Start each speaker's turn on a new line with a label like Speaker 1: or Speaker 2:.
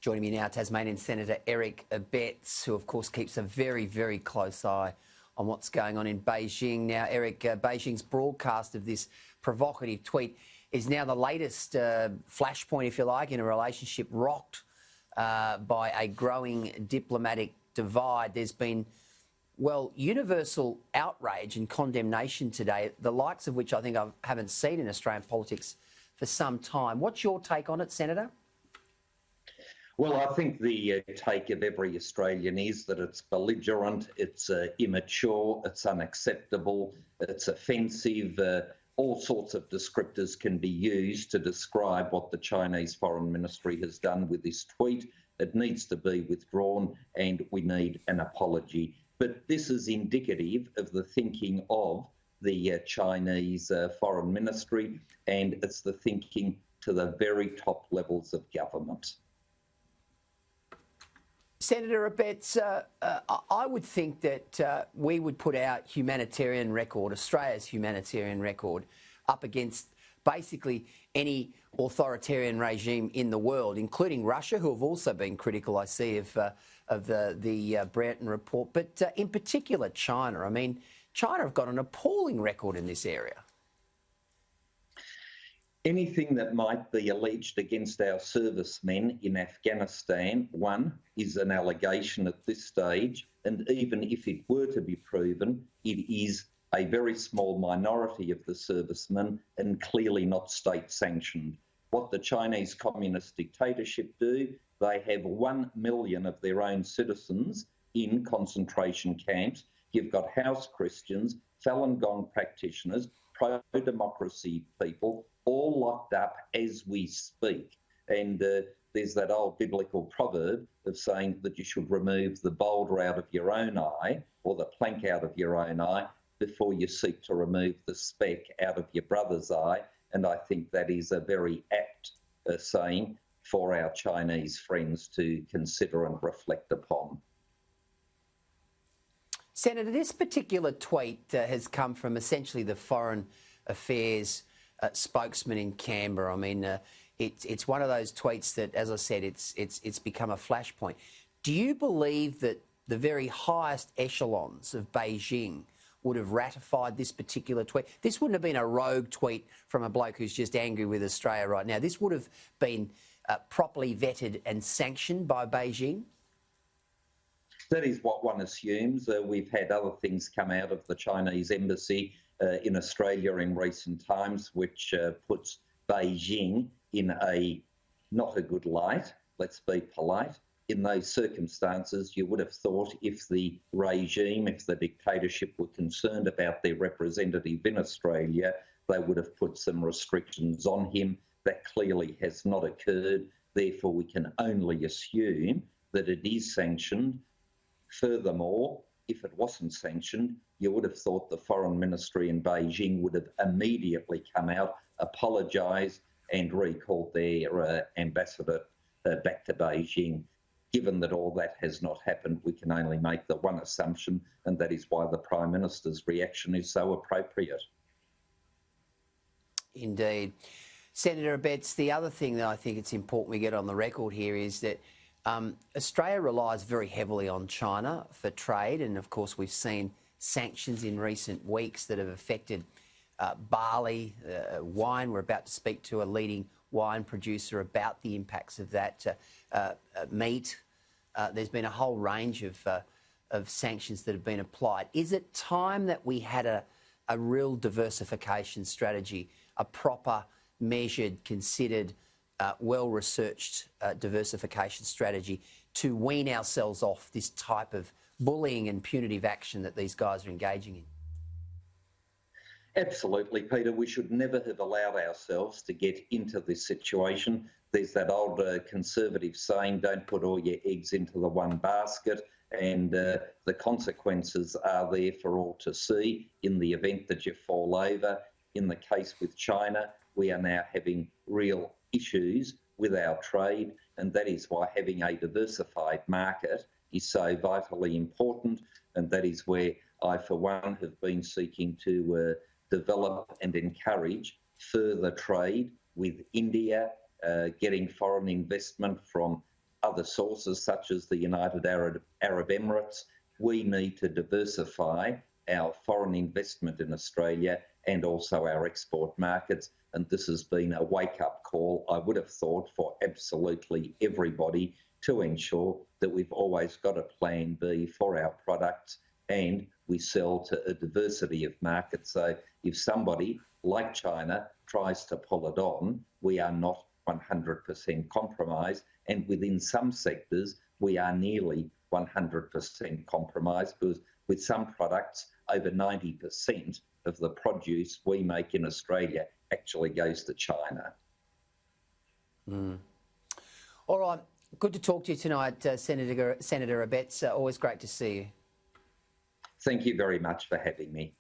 Speaker 1: Joining me now, Tasmanian Senator Eric Abetz, who of course keeps a very, very close eye on what's going on in Beijing. Now, Eric, Beijing's broadcast of this provocative tweet is now the latest flashpoint, if you like, in a relationship rocked by a growing diplomatic divide. There's been, well, universal outrage and condemnation today, the likes of which I think I haven't seen in Australian politics for some time. What's your take on it, Senator?
Speaker 2: Well, I think the take of every Australian is that it's belligerent, it's immature, it's unacceptable, it's offensive. All sorts of descriptors can be used to describe what the Chinese Foreign Ministry has done with this tweet. It needs to be withdrawn and we need an apology. But this is indicative of the thinking of the Chinese Foreign Ministry, and it's the thinking to the very top levels of government.
Speaker 1: Senator Abetz, I would think that we would put our humanitarian record, Australia's humanitarian record, up against basically any authoritarian regime in the world, including Russia, who have also been critical, I see, of the Brereton report, but in particular China. I mean, China have got an appalling record in this area.
Speaker 2: Anything that might be alleged against our servicemen in Afghanistan, one, is an allegation at this stage, and even if it were to be proven, it is a very small minority of the servicemen and clearly not state-sanctioned. What the Chinese Communist dictatorship do, they have 1 million of their own citizens in concentration camps. You've got house Christians, Falun Gong practitioners, pro-democracy people, all locked up as we speak. And there's that old biblical proverb of saying that you should remove the boulder out of your own eye or the plank out of your own eye before you seek to remove the speck out of your brother's eye. And I think that is a very apt saying for our Chinese friends to consider and reflect upon.
Speaker 1: Senator, this particular tweet has come from essentially the Foreign Affairs spokesman in Canberra. I mean, it's one of those tweets that, as I said, it's become a flashpoint. Do you believe that the very highest echelons of Beijing would have ratified this particular tweet? This wouldn't have been a rogue tweet from a bloke who's just angry with Australia right now. This would have been properly vetted and sanctioned by Beijing?
Speaker 2: That is what one assumes. We've had other things come out of the Chinese embassy in Australia in recent times, which puts Beijing in not a good light, let's be polite. In those circumstances, you would have thought if the regime, if the dictatorship were concerned about their representative in Australia, they would have put some restrictions on him. That clearly has not occurred. Therefore, we can only assume that it is sanctioned. Furthermore, if it wasn't sanctioned, you would have thought the Foreign Ministry in Beijing would have immediately come out, apologised and recalled their ambassador back to Beijing. Given that all that has not happened, we can only make the one assumption, and that is why the Prime Minister's reaction is so appropriate.
Speaker 1: Indeed. Senator Abetz, the other thing that I think it's important we get on the record here is that Australia relies very heavily on China for trade, and of course we've seen sanctions in recent weeks that have affected barley, wine. We're about to speak to a leading wine producer about the impacts of that, meat. There's been a whole range of sanctions that have been applied. Is it time that we had a real diversification strategy, a proper, measured, considered, well-researched diversification strategy to wean ourselves off this type of bullying and punitive action that these guys are engaging in?
Speaker 2: Absolutely, Peter. We should never have allowed ourselves to get into this situation. There's that old conservative saying, don't put all your eggs into the one basket, and the consequences are there for all to see in the event that you fall over. In the case with China, we are now having real issues with our trade, and that is why having a diversified market is so vitally important, and that is where I, for one, have been seeking to develop and encourage further trade with India, getting foreign investment from other sources such as the United Arab Emirates. We need to diversify our foreign investment in Australia and also our export markets. And this has been a wake-up call, I would have thought, for absolutely everybody to ensure that we've always got a plan B for our products and we sell to a diversity of markets. So if somebody like China tries to pull it on, we are not 100% compromised. And within some sectors, we are nearly 100% compromised, because with some products, over 90% of the produce we make in Australia actually goes to China.
Speaker 1: All right. Good to talk to you tonight, Senator Abetz. Always great to see you.
Speaker 2: Thank you very much for having me.